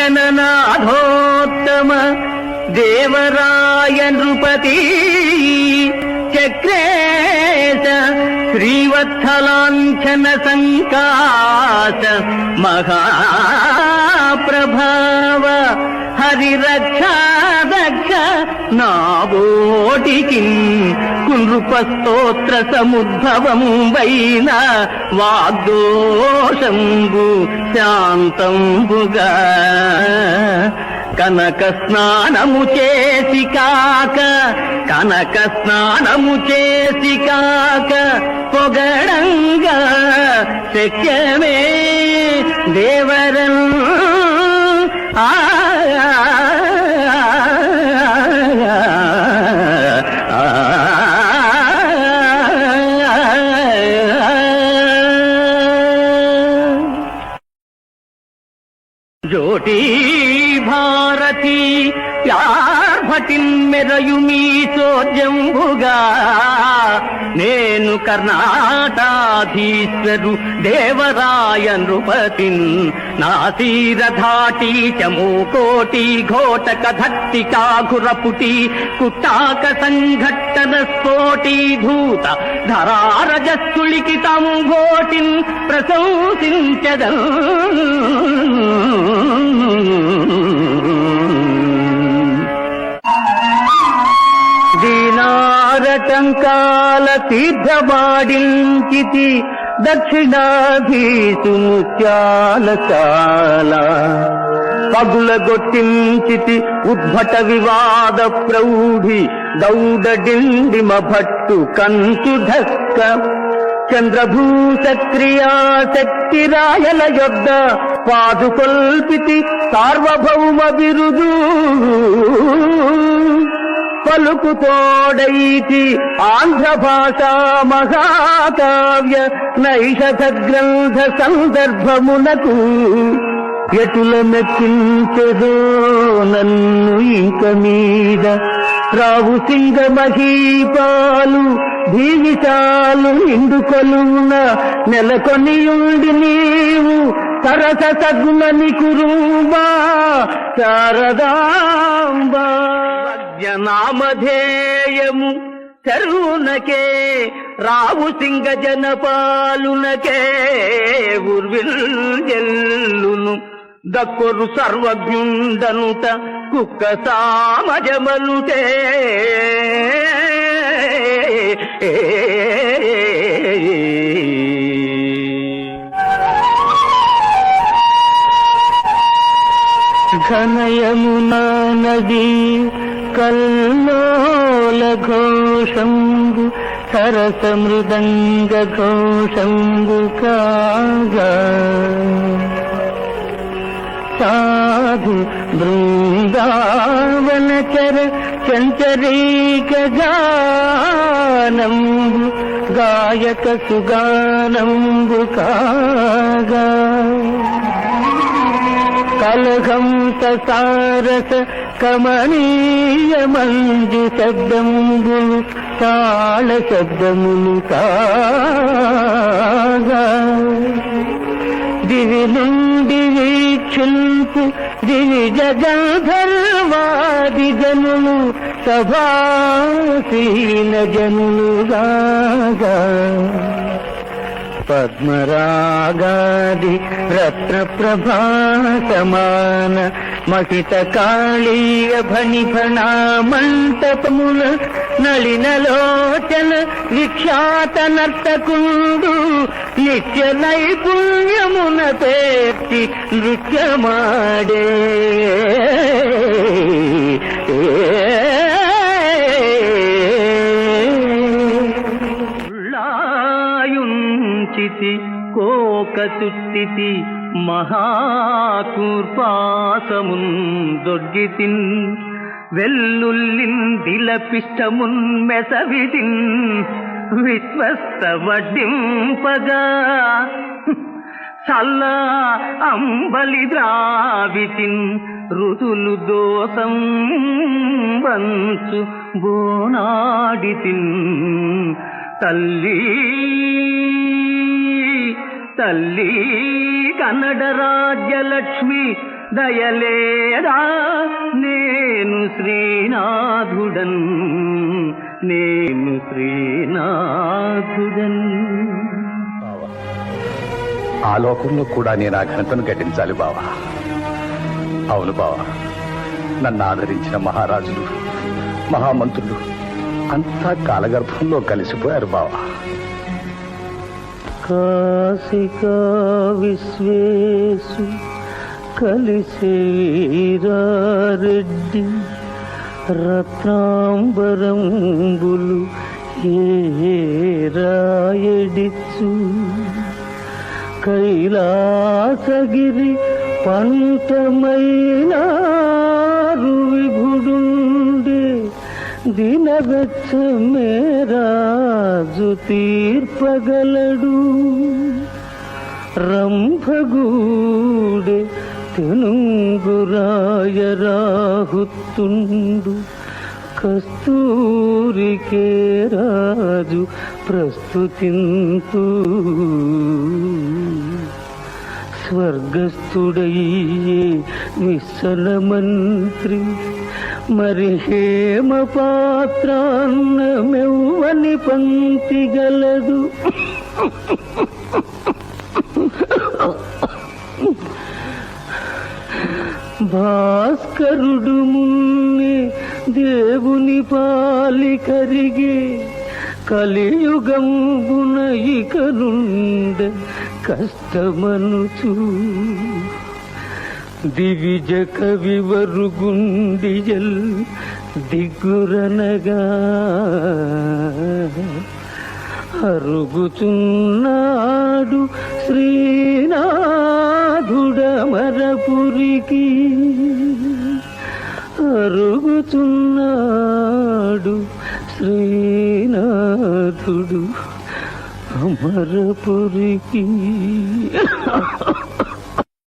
గణనాథోత్తమ దేవరాయ నృపతి చక్రేశ శ్రీవత్సలాంఛన సంకాశ మహాప్రభావ హరిరక్ష దక్ష నాబోటికి నృపస్తోత్ర సముద్భవం వైన వాగ్దోషంబు శాంతంబుగా కనక స్నానము చేసి కాక పొగడంగా శక్యమే దేవరం జోటీ భారతి ప్యార్ భటిన్ మెరయుమీ సోజంబుగా నేను కర్ణాటాధీశ్వరు దేవరాయ నృపతిన్ నాసీరధాటి చమోకోటి ఘోటక ధట్టికాఘురపుటి కుట్టాక సంఘట్టన స్ఫోటీభూత ధరారజస్సుళికితం ఘోటిన్ ప్రశంసించదం దీనారటంకాల తీర్థమాడించితి దక్షిణాధీసు ముత్యాల చాల పగులగొట్టించితి ఉద్భట వివాద ప్రౌఢి దౌడడిండిమ భట్టు కంచు ధక్క చంద్రభూష క్రియాశక్తి రాయల యొద్ద పాదుకొల్పితి సార్వభౌమ బిరుదు పలుకుతోడైతి ఆంధ్ర భాషా మహాకావ్య నైషధ గ్రంథ సందర్భమునకు ఎటుల మెచ్చించెదో నన్ను ఇంక మీద రావు సింగ మహీపాలు భీవిశాలు నిండు కొలువున నెలకొనియుండి నీవు సరస సగుణని కురుంబా శారదాంబా నామధేయము చరువునకే రావు సింగ జనపాలునకే ఉర్విల్లును దక్కొరు సర్వజ్ఞుండనుట కుక్క సామజమలుటే ఘనయమునా నదీ కల్లోల ఘోషంబు సరస మృదంగ ఘోషంబు కాగా సాధు బృందావనచర చంచరీక గానంబు గాయక సుగానంబు కాగా కలహంస సారస కమనీయ మంజు శబ్దములు తాళ శబ్దములు కాగా దివి నుండి వీక్షింపు దివి జగంధర్వాది జనులు సభాసీన జనులుగాగా పద్మరాగాది రత్న ప్రభా సమాన మహిత కాళీయ భణిఫణా మంటపముల నళినలోచన విఖ్యాత నర్తకుండు నిత్య నైపుణ్యమున పేర్చి నృత్యమాడే కోక చుట్టితి మహాకూర్పాసమున్ దొడ్గితిన్ వెల్లుల్లిన్ దిలపిష్టమున్ మెసవితిన్ విశ్వస్త వడ్డింపగా చల్ల అంబలి ద్రావితిన్ ఋతులు దోసం వంచు బోనాడితిన్ తల్లి తల్లి కన్నడ రాజ్యలక్ష్మి దయలేదా నేను శ్రీనాథుడన్ నేను శ్రీనాథుడన్. ఆ లోకంలో కూడా నేను ఆ ఘనతను ఘటించాలి బావా. అవును బావా, నన్ను ఆదరించిన మహారాజులు మహామంత్రులు అంతా కాలగర్భంలో కలిసిపోయారు బావా. కాశికా విశ్వేశు కలిసేరారెడ్డి రత్నాంబరంబులు రాయడిచ్చు కైలాసగిరి పంటమైనారు విభుడుండే దినవెచ్చ మేరాజు తీర్పగలడు రంభగూడే తెనుంగురాయ రాహుతుండు కస్తూరికే రాజు ప్రస్తుతింతు స్వర్గస్థుడయ్యే విశ్వల మంత్రి మరి హేమ పాత్రాన్నమెవ్వని పంక్తిగలదు భాస్కరుడు మున్నే దేవుని పాలి కరిగే కలియుగంబున ఇక నుండ కష్టమనుచు దివిజ కవివరు గుండియల్ దిగ్గురనగా అరుగుచున్నాడు శ్రీనాథుడమరపురికి అరుగుచున్నాడు శ్రీనాథుడు అమరపురికి.